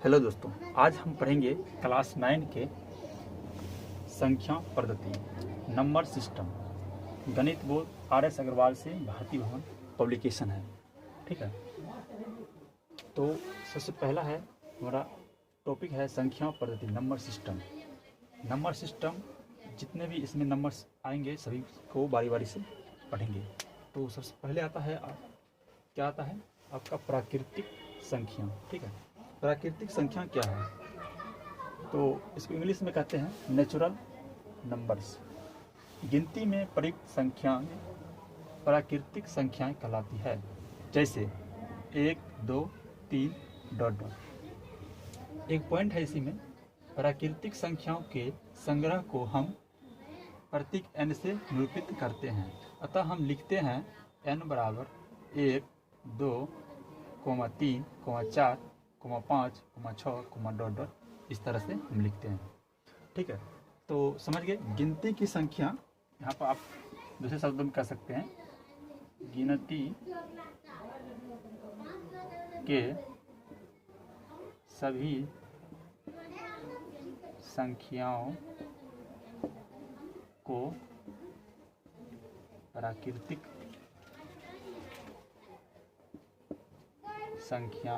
Hello दोस्तों, आज हम पढ़ेंगे क्लास 9 के संख्या पद्धति नंबर सिस्टम। गणित बोर्ड RS अग्रवाल से भारतीय भवन पब्लिकेशन है। ठीक है, तो सबसे पहला है हमारा टॉपिक है संख्या पद्धति नंबर सिस्टम। नंबर सिस्टम जितने भी इसमें नंबर्स आएंगे सभी को बारी बारी से पढ़ेंगे। तो सबसे पहले आता है क्या आता है आपका प्राकृतिक संख्या। ठीक है, प्राकृतिक संख्या क्या है? तो इसको इंग्लिश में कहते हैं नेचुरल नंबर्स। गिनती में प्रयुक्त संख्याएं प्राकृतिक संख्याएं कहलाती है, जैसे 1, 2, 3 ... एक पॉइंट है इसी में, प्राकृतिक संख्याओं के संग्रह को हम प्रतीक n से निरूपित करते हैं। अतः हम लिखते हैं n बराबर 1, 2, 3, 4, 5, 6, ... इस तरह से हम लिखते हैं। ठीक है, तो समझ गए। गिनती की संख्या यहाँ पर आप दूसरे शब्दों में कह सकते हैं गिनती के सभी संख्याओं को प्राकृतिक संख्या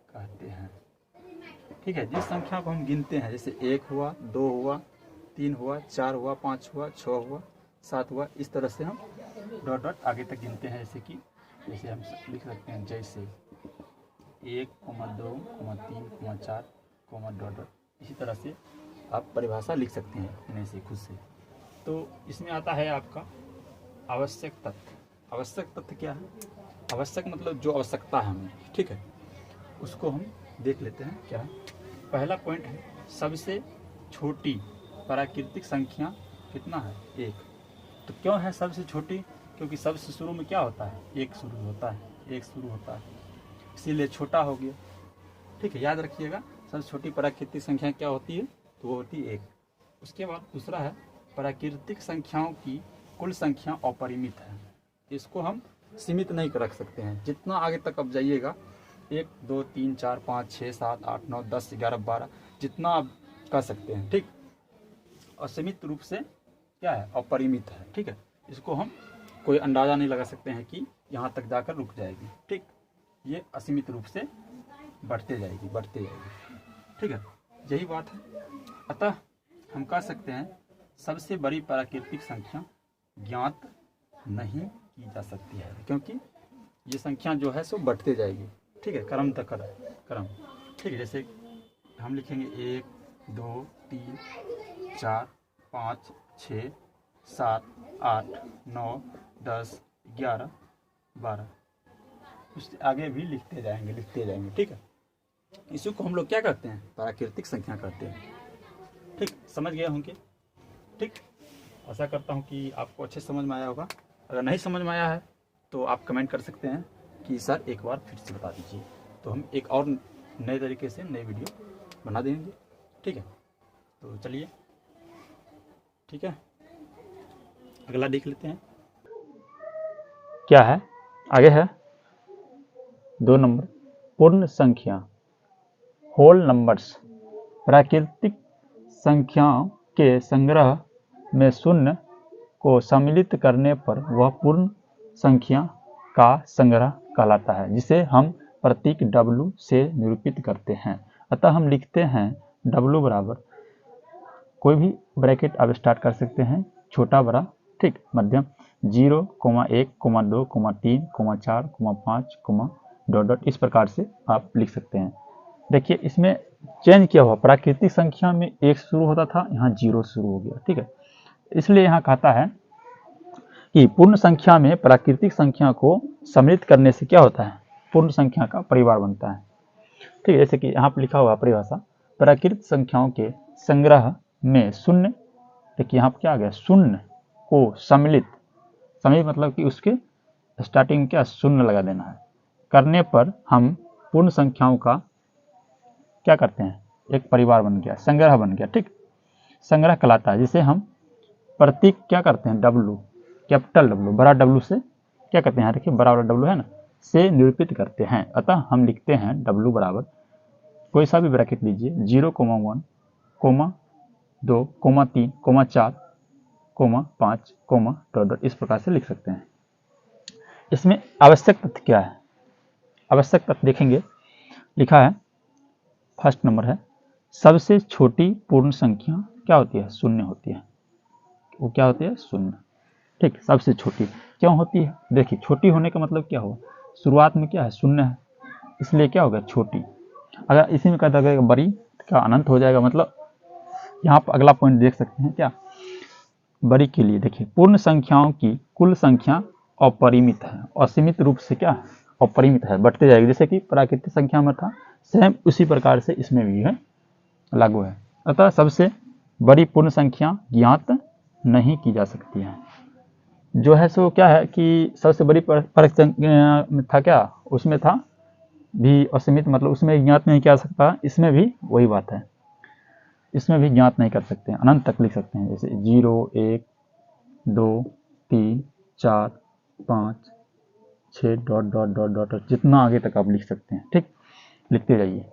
कहते हैं। ठीक है, जिस संख्या को हम गिनते हैं, जैसे 1 हुआ, 2 हुआ, 3 हुआ, 4 हुआ, 5 हुआ, 6 हुआ, 7 हुआ, इस तरह से हम ... आगे तक गिनते हैं। जैसे हम लिख सकते हैं जैसे 1, 2, 3, 4, ... इसी तरह से आप परिभाषा लिख सकते हैं अपने से खुद से। तो इसमें आता है आपका आवश्यक तथ्य। आवश्यक तथ्य क्या है? आवश्यक मतलब जो आवश्यकता है हमें। ठीक है, उसको हम देख लेते हैं क्या है। पहला पॉइंट है सबसे छोटी प्राकृतिक संख्या कितना है? 1। तो क्यों है सबसे छोटी? क्योंकि सबसे शुरू में क्या होता है? 1 शुरू होता है, 1 शुरू होता है, इसीलिए छोटा हो गया। ठीक है, याद रखिएगा सबसे छोटी प्राकृतिक संख्या क्या होती है? तो वो होती है 1। उसके बाद दूसरा है प्राकृतिक संख्याओं की कुल संख्या अपरिमित है। इसको हम सीमित नहीं रख सकते हैं। जितना आगे तक आप जाइएगा 1, 2, 3, 4, 5, 6, 7, 8, 9, 10, 11, 12 जितना आप कर सकते हैं। ठीक, असीमित रूप से क्या है? अपरिमित है। ठीक है, इसको हम कोई अंदाज़ा नहीं लगा सकते हैं कि यहाँ तक जाकर रुक जाएगी। ठीक, ये असीमित रूप से बढ़ते जाएगी। ठीक है, यही बात है। अतः हम कह सकते हैं सबसे बड़ी प्राकृतिक संख्या ज्ञात नहीं की जा सकती है, क्योंकि ये संख्या जो है सो बढ़ते जाएगी। ठीक है, क्रम। ठीक है, जैसे हम लिखेंगे 1, 2, 3, 4, 5, 6, 7, 8, 9, 10, 11, 12 उससे आगे भी लिखते जाएंगे। ठीक है, इसी को हम लोग क्या करते हैं? प्राकृतिक संख्या कहते हैं। ठीक, समझ गए होंगे। ठीक, आशा करता हूँ कि आपको अच्छे समझ में आया होगा। अगर नहीं समझ में आया है तो आप कमेंट कर सकते हैं कि सर एक बार फिर से बता दीजिए, तो हम एक और नए तरीके से नई वीडियो बना देंगे। ठीक है, तो चलिए, ठीक है, अगला देख लेते हैं क्या है। आगे है 2 नंबर पूर्ण संख्या होल नंबर्स। प्राकृतिक संख्याओं के संग्रह में शून्य को सम्मिलित करने पर वह पूर्ण संख्या का संग्रह कहलाता है, जिसे हम प्रतीक W से निरूपित करते हैं। अतः हम लिखते हैं W बराबर, कोई भी ब्रैकेट आप स्टार्ट कर सकते हैं, छोटा बड़ा, ठीक, मध्यम, 0, 1, 2, 3, 4, 5, ... इस प्रकार से आप लिख सकते हैं। देखिए इसमें चेंज किया हुआ, प्राकृतिक संख्या में 1 शुरू होता था, यहाँ 0 शुरू हो गया। ठीक है, इसलिए यहाँ कहता है कि पूर्ण संख्या में प्राकृतिक संख्या को सम्मिलित करने से क्या होता है? पूर्ण संख्या का परिवार बनता है। ठीक है, जैसे कि यहाँ पर लिखा हुआ परिभाषा, प्राकृतिक संख्याओं के संग्रह में शून्य, देखिए यहाँ पर क्या आ गया? शून्य को सम्मिलित मतलब कि उसके स्टार्टिंग में क्या शून्य लगा देना है, करने पर हम पूर्ण संख्याओं का क्या करते हैं? एक परिवार बन गया, संग्रह बन गया। ठीक, संग्रह कहलाता है, जिसे हम प्रतीक क्या करते हैं? W, कैपिटल W, बड़ा W से क्या करते हैं? यहाँ देखिए बड़ा वाला W है ना, से निरूपित करते हैं। अतः हम लिखते हैं W बराबर कोई सा भी ब्रैकेट लीजिए 0,1, 2, 3, 4, 5, डॉट डॉट, इस प्रकार से लिख सकते हैं। इसमें आवश्यक तथ्य क्या है? आवश्यक तथ्य देखेंगे, लिखा है फर्स्ट नंबर है सबसे छोटी पूर्ण संख्या क्या होती है? शून्य होती है। वो क्या होती है? शून्य। ठीक, सबसे छोटी क्यों होती है? देखिए, छोटी होने का मतलब क्या हुआ? शुरुआत में क्या है? शून्य है, इसलिए क्या होगा? छोटी। अगर इसी में कहता है बड़ी का अनंत हो जाएगा, मतलब यहाँ पर अगला पॉइंट देख सकते हैं क्या बड़ी के लिए। देखिए, पूर्ण संख्याओं की कुल संख्या अपरिमित है, असीमित रूप से क्या है? अपरिमित है, बढ़ते जाएगी, जैसे कि प्राकृतिक संख्या में था, सेम उसी प्रकार से इसमें भी है, लागू है। अतः सबसे बड़ी पूर्ण संख्या ज्ञात नहीं की जा सकती है। जो है सो क्या है कि सबसे बड़ी परक संख्या था क्या? उसमें था भी असीमित, मतलब उसमें ज्ञात नहीं किया जा सकता। इसमें भी वही बात है, इसमें भी ज्ञात नहीं कर सकते हैं, अनंत तक लिख सकते हैं, जैसे 0, 1, 2, 3, 4, 5, 6 डॉट डॉट डॉट डॉट, जितना आगे तक आप लिख सकते हैं। ठीक, लिखते जाइए।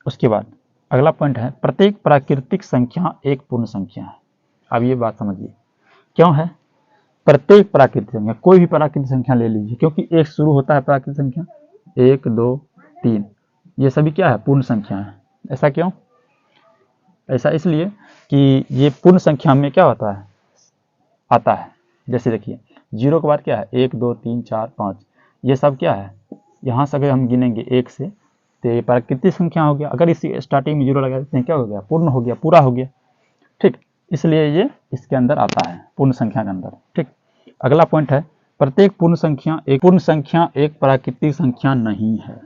उसके बाद अगला पॉइंट है प्रत्येक प्राकृतिक संख्या एक पूर्ण संख्या है। अब ये बात समझिए क्यों है प्रत्येक प्राकृतिक संख्या, कोई भी प्राकृतिक संख्या ले लीजिए, क्योंकि एक शुरू होता है प्राकृतिक संख्या 1, 2, 3, ये सभी क्या है? पूर्ण संख्या है। ऐसा क्यों? ऐसा इसलिए कि ये पूर्ण संख्या में क्या होता है? आता है। जैसे देखिए 0 के बाद क्या है? 1, 2, 3, 4, 5, ये सब क्या है? यहाँ से अगर हम गिनेंगे 1 से, तो ये प्राकृतिक संख्या हो गया। अगर इसी स्टार्टिंग में 0 लगा देते हैं, क्या हो गया? पूर्ण हो गया, पूरा हो गया। ठीक, इसलिए ये इसके अंदर आता है, पूर्ण संख्या के अंदर। ठीक, अगला पॉइंट है प्रत्येक पूर्ण संख्या एक प्राकृतिक संख्या नहीं है।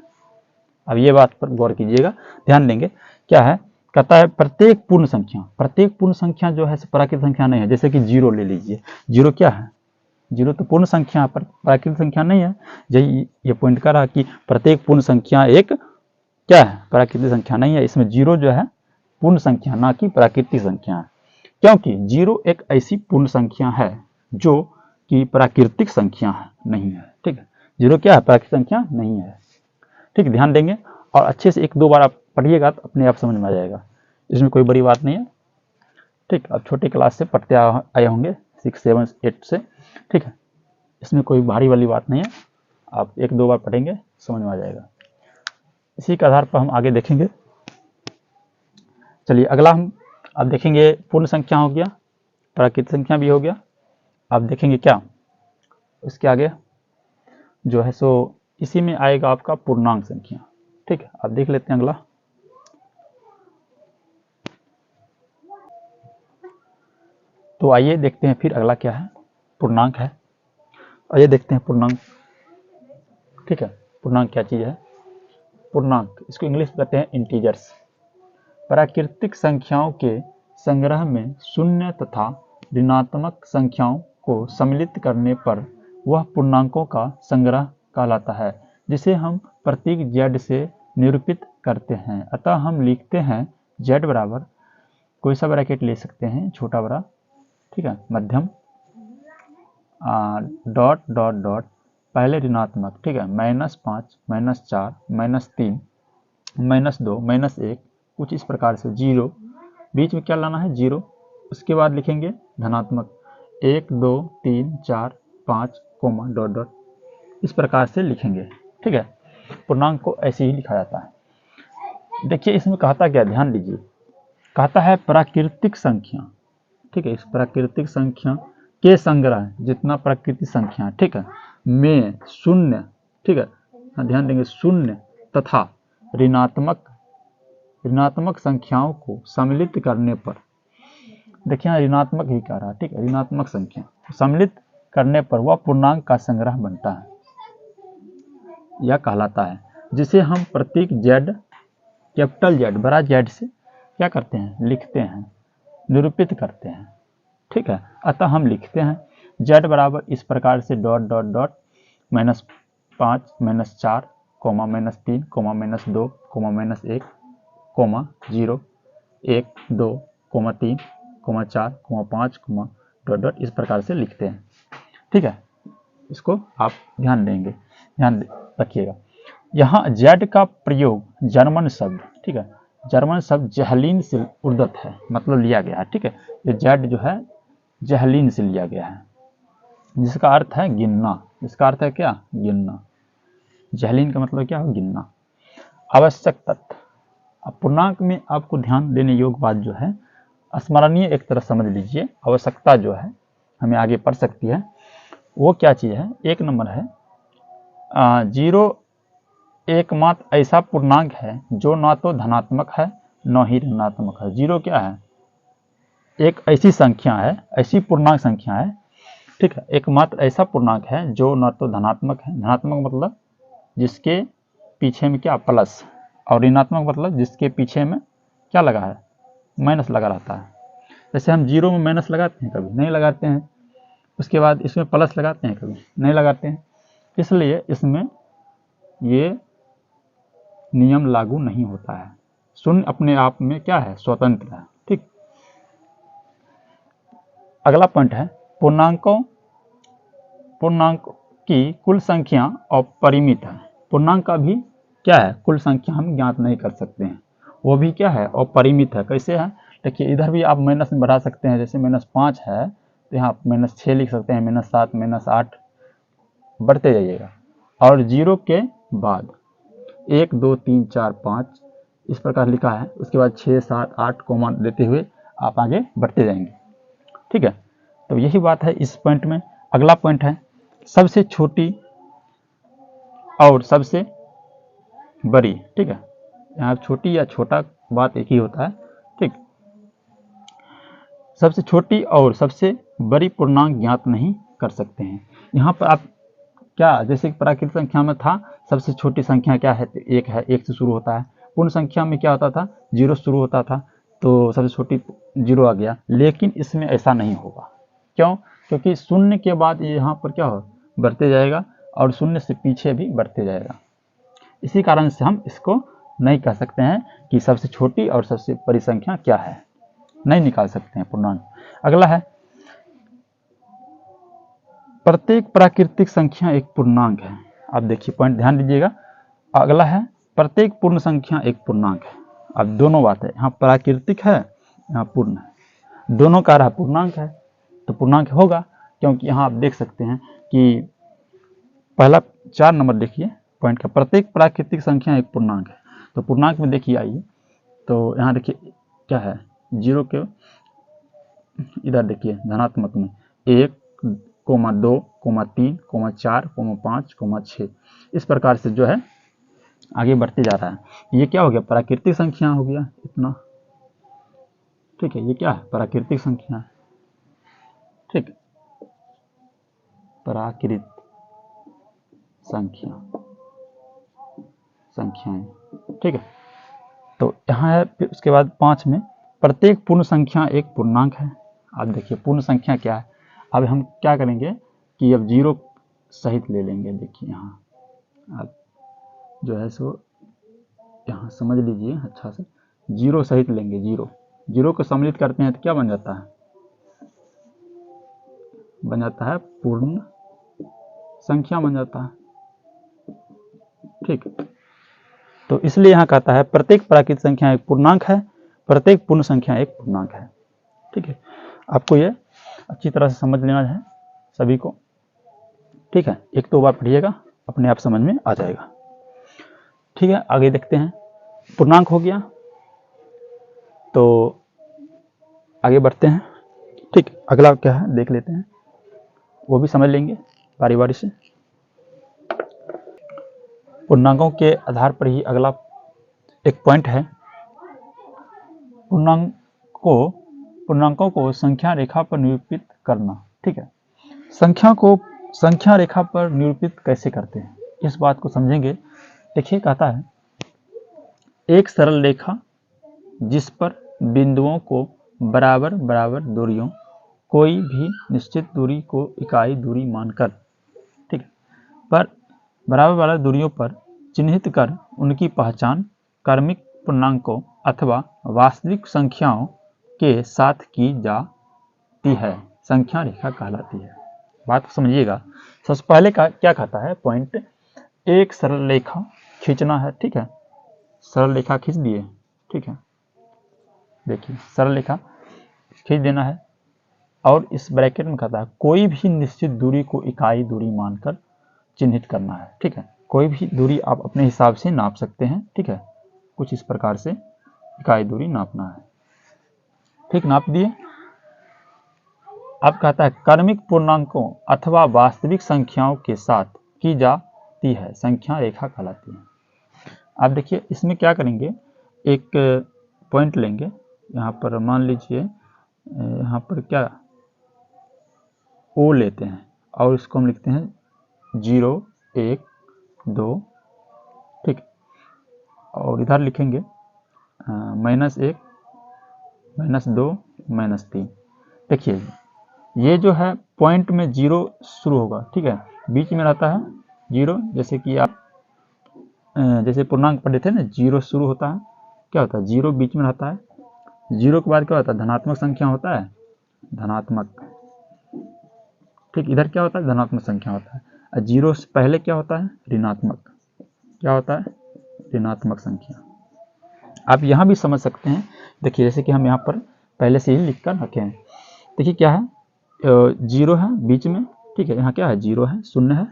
अब ये बात पर गौर कीजिएगा, ध्यान देंगे। क्या है? कहता है प्रत्येक पूर्ण संख्या जो है प्राकृतिक संख्या नहीं है। जैसे कि 0 ले लीजिए, 0 क्या है? 0 तो पूर्ण संख्या पर प्राकृतिक संख्या नहीं है। यही ये पॉइंट कर रहा कि प्रत्येक पूर्ण संख्या एक क्या है? प्राकृतिक संख्या नहीं है। इसमें 0 जो है पूर्ण संख्या, ना कि प्राकृतिक संख्या है, क्योंकि 0 एक ऐसी पूर्ण संख्या है जो कि प्राकृतिक संख्या नहीं है। ठीक है, 0 क्या है? प्राकृतिक संख्या नहीं है। ठीक, ध्यान देंगे और अच्छे से 1-2 बार आप पढ़िएगा तो अपने आप समझ में आ जाएगा, इसमें कोई बड़ी बात नहीं है। ठीक, अब छोटे क्लास से पढ़ते आए होंगे 6, 7, 8 से। ठीक है, इसमें कोई भारी वाली बात नहीं है, आप 1-2 बार पढ़ेंगे समझ में आ जाएगा। इसी के आधार पर हम आगे देखेंगे। चलिए अगला हम अब देखेंगे पूर्ण संख्या हो गया, प्राकृतिक संख्या भी हो गया। अब देखेंगे क्या इसके आगे जो है सो इसी में आएगा आपका पूर्णांक संख्या। ठीक है, अब देख लेते हैं अगला। तो आइए देखते हैं फिर अगला क्या है, पूर्णांक है। आइए देखते हैं पूर्णांक। ठीक है, पूर्णांक क्या चीज़ है? पूर्णांक, इसको इंग्लिश में कहते हैं इंटीजर्स। प्राकृतिक संख्याओं के संग्रह में शून्य तथा ऋणात्मक संख्याओं को सम्मिलित करने पर वह पूर्णांकों का संग्रह कहलाता है, जिसे हम प्रतीक z से निरूपित करते हैं। अतः हम लिखते हैं z बराबर कोई सा ब्रैकेट ले सकते हैं, छोटा बड़ा, ठीक है, मध्यम, डॉट डॉट डॉट, पहले ऋणात्मक, ठीक है, -5, -4, -3, -2, -1, कुछ इस प्रकार से 0, बीच में क्या लाना है? 0। उसके बाद लिखेंगे धनात्मक 1, 2, 3, 4, 5, डॉट डॉट, इस प्रकार से लिखेंगे। ठीक है, पूर्णांक को ऐसे ही लिखा जाता है। देखिए इसमें कहता क्या, ध्यान दीजिए, कहता है प्राकृतिक संख्या। ठीक है, इस प्राकृतिक संख्या के संग्रह, जितना प्राकृतिक संख्या, ठीक है, में शून्य, ठीक है, ध्यान देंगे, शून्य तथा ऋणात्मक संख्याओं को सम्मिलित करने पर, देखिए ऋणात्मक ही कह रहा है, ठीक है, ऋणात्मक संख्या सम्मिलित करने पर वह पूर्णांक का संग्रह बनता है, यह कहलाता है, जिसे हम प्रतीक z, कैपिटल Z, बड़ा Z से क्या करते हैं? लिखते हैं, निरूपित करते हैं। ठीक है, अतः हम लिखते हैं z बराबर इस प्रकार से dot dot dot -5, -4, -3, -2, -1, 0, 1, 2, 3, 4, 5, dot dot, इस प्रकार से लिखते हैं। ठीक है, इसको आप ध्यान रखिएगा। यहाँ जेड का प्रयोग जर्मन शब्द, ठीक है, जर्मन शब्द जहलीन से उर्दत है, मतलब लिया गया है, ठीक है। ये जेड जो है जहलीन से लिया गया है, जिसका अर्थ है गिनना। इसका अर्थ है क्या? गिनना। जहलीन का मतलब क्या है? गिनना। आवश्यक तथ्य। अब पूर्णांक में आपको ध्यान देने योग्य बात जो है, स्मरणीय एक तरह समझ लीजिए, आवश्यकता जो है हमें आगे पढ़ सकती है, वो क्या चीज़ है? एक नंबर है 0 एकमात्र ऐसा पूर्णांक है जो ना तो धनात्मक है न ही ऋणात्मक है। 0 क्या है? एक ऐसी संख्या है, ऐसी पूर्णांक संख्या है, ठीक है, एकमात्र ऐसा पूर्णांक है जो न तो धनात्मक है, धनात्मक मतलब जिसके पीछे में क्या? प्लस, और ऋणात्मक मतलब जिसके पीछे में क्या लगा है? माइनस लगा रहता है। जैसे हम 0 में माइनस लगाते हैं? कभी नहीं लगाते हैं। उसके बाद इसमें प्लस लगाते हैं? कभी नहीं लगाते हैं। इसलिए इसमें ये नियम लागू नहीं होता है। शून्य अपने आप में क्या है? स्वतंत्र है, ठीक। अगला पॉइंट है पूर्णांक की कुल संख्या अपरिमित है। पूर्णांक का भी क्या है? कुल संख्या हम ज्ञात नहीं कर सकते हैं, वो भी क्या है? अपरिमित है। कैसे है? देखिए, इधर भी आप माइनस में बढ़ा सकते हैं, जैसे -5 है तो यहाँ -6 लिख सकते हैं, -7, -8 बढ़ते जाइएगा। और 0 के बाद 1 2 3 4 5 इस प्रकार लिखा है, उसके बाद 6 7 8 कोमा देते हुए आप आगे बढ़ते जाएंगे, ठीक है। तो यही बात है इस पॉइंट में। अगला पॉइंट है सबसे छोटी और सबसे बड़ी, ठीक है। यहाँ छोटी या छोटा बात एक ही होता है, ठीक। सबसे छोटी और सबसे बड़ी पूर्णांक ज्ञात नहीं कर सकते हैं। यहाँ पर आप क्या, जैसे प्राकृतिक संख्या में था सबसे छोटी संख्या क्या है? तो 1 है, 1 से शुरू होता है। पूर्ण संख्या में क्या होता था? 0 शुरू होता था, तो सबसे छोटी 0 आ गया। लेकिन इसमें ऐसा नहीं होगा। क्यों? क्योंकि शून्य के बाद ये यहाँ पर क्या हो? बढ़ते जाएगा, और शून्य से पीछे भी बढ़ते जाएगा। इसी कारण से हम इसको नहीं कह सकते हैं कि सबसे छोटी और सबसे बड़ी संख्या क्या है, नहीं निकाल सकते हैं पूर्णांक। अगला है प्रत्येक प्राकृतिक संख्या एक पूर्णांक है। आप देखिए, पॉइंट ध्यान दीजिएगा। अगला है प्रत्येक पूर्ण संख्या एक पूर्णांक है। अब दोनों बात है, यहाँ प्राकृतिक है, यहाँ पूर्ण है, दोनों का रहा पूर्णांक है, तो पूर्णांक होगा। क्योंकि यहाँ आप देख सकते हैं कि पहला 4 नंबर देखिए पॉइंट का, प्रत्येक प्राकृतिक संख्या एक पूर्णांक है। तो पूर्णांक में देखिए, आइए तो यहाँ देखिए क्या है? 0 के इधर देखिए धनात्मक में 1 2 3 4 5 6 इस प्रकार से जो है आगे बढ़ते जा रहा है। ये क्या हो गया? प्राकृतिक संख्या हो गया इतना, ठीक है। ये क्या है? प्राकृतिक संख्या है, ठीक। प्राकृतिक संख्याएं, ठीक है। तो यहाँ है, फिर उसके बाद 5 में प्रत्येक पूर्ण संख्या एक पूर्णांक है। आप देखिए पूर्ण संख्या क्या है। अब हम क्या करेंगे कि अब 0 सहित ले लेंगे। देखिए यहाँ आप जो है सो यहाँ समझ लीजिए अच्छा से, 0 सहित लेंगे। 0 को सम्मिलित करते हैं तो क्या बन जाता है? बन जाता है पूर्ण संख्या बन जाता है, ठीक। तो इसलिए यहाँ कहता है प्रत्येक प्राकृतिक संख्या एक पूर्णांक है, प्रत्येक पूर्ण संख्या एक पूर्णांक है, ठीक है। आपको ये अच्छी तरह से समझ लेना है सभी को, ठीक है। 1-2 बार पढ़िएगा, अपने आप समझ में आ जाएगा, ठीक है। आगे देखते हैं। पूर्णांक हो गया, तो आगे बढ़ते हैं, ठीक। अगला क्या है देख लेते हैं, वो भी समझ लेंगे बारी बारी से। पूर्णांकों के आधार पर ही अगला एक पॉइंट है, पूर्णांकों को संख्या रेखा पर निरूपित करना, ठीक है। संख्या को संख्या रेखा पर निरूपित कैसे करते हैं, इस बात को समझेंगे। देखिए, कहता है एक सरल रेखा जिस पर बिंदुओं को बराबर बराबर दूरियों, कोई भी निश्चित दूरी को इकाई दूरी मानकर, ठीक है, पर बराबर बराबर दूरियों पर चिन्हित कर उनकी पहचान क्रमिक पूर्णांकों अथवा वास्तविक संख्याओं के साथ की जाती है, संख्या रेखा कहलाती है। बात को समझिएगा। सबसे पहले का क्या कहता है पॉइंट, एक सरल रेखा खींचना है, ठीक है, सरल रेखा खींच दिए, ठीक है, देखिए सरल रेखा खींच देना है, और इस ब्रैकेट में कहता है कोई भी निश्चित दूरी को इकाई दूरी मानकर चिन्हित करना है, ठीक है, कोई भी दूरी आप अपने हिसाब से नाप सकते हैं, ठीक है, कुछ इस प्रकार से इकाई दूरी नापना है, ठीक, नाप दिए। अब कहता है क्रमिक पूर्णांकों अथवा वास्तविक संख्याओं के साथ की जाती है संख्या रेखा कहलाती है। आप देखिए इसमें क्या करेंगे, एक पॉइंट लेंगे, यहाँ पर मान लीजिए यहाँ पर क्या ओ लेते हैं और इसको हम लिखते हैं 0 1 2, ठीक, और इधर लिखेंगे -1 -2 -3। देखिए ये जो है पॉइंट में 0 शुरू होगा, ठीक है, बीच में रहता है 0, जैसे कि आप जैसे पूर्णांक पढ़े थे ना, 0 शुरू होता है, क्या होता है 0 बीच में रहता है, 0 के बाद क्या होता है धनात्मक संख्या होता है, धनात्मक, ठीक, इधर क्या होता है धनात्मक संख्या होता है, और 0 से पहले क्या होता है ऋणात्मक, क्या होता है ऋणात्मक संख्या। आप यहाँ भी समझ सकते हैं, देखिए जैसे कि हम यहाँ पर पहले से ही लिख कर रखे हैं, देखिए क्या है 0 है बीच में, ठीक है, यहाँ क्या है 0 है, 0 है,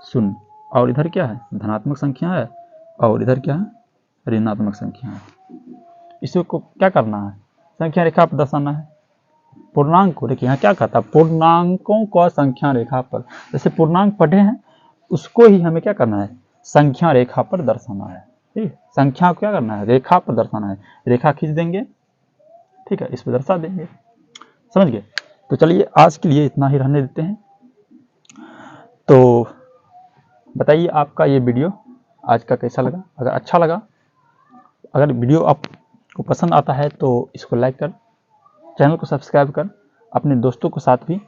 0, और इधर क्या है धनात्मक संख्या है, और इधर क्या है ऋणात्मक संख्या है। इसको क्या करना है संख्या रेखा पर दर्शाना है, पूर्णांक को, देखिए यहाँ क्या कहता है पूर्णांकों को संख्या रेखा पर, जैसे पूर्णांक पढ़े हैं उसको ही हमें क्या करना है संख्या रेखा पर दर्शाना है, ठीक, संख्या को क्या करना है रेखा पर दर्शाना है, रेखा खींच देंगे, ठीक है, इस पर दर्शा देंगे, समझ गए। तो चलिए आज के लिए इतना ही रहने देते हैं। तो बताइए आपका ये वीडियो आज का कैसा लगा, अगर अच्छा लगा, अगर वीडियो आपको पसंद आता है तो इसको लाइक कर, चैनल को सब्सक्राइब कर, अपने दोस्तों के साथ भी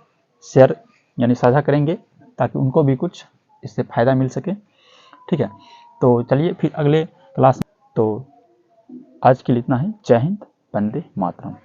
शेयर यानी साझा करेंगे ताकि उनको भी कुछ इससे फ़ायदा मिल सके, ठीक है। तो चलिए फिर अगले क्लास, तो आज के लिए इतना ही। जय हिंद, वंदे मातरम।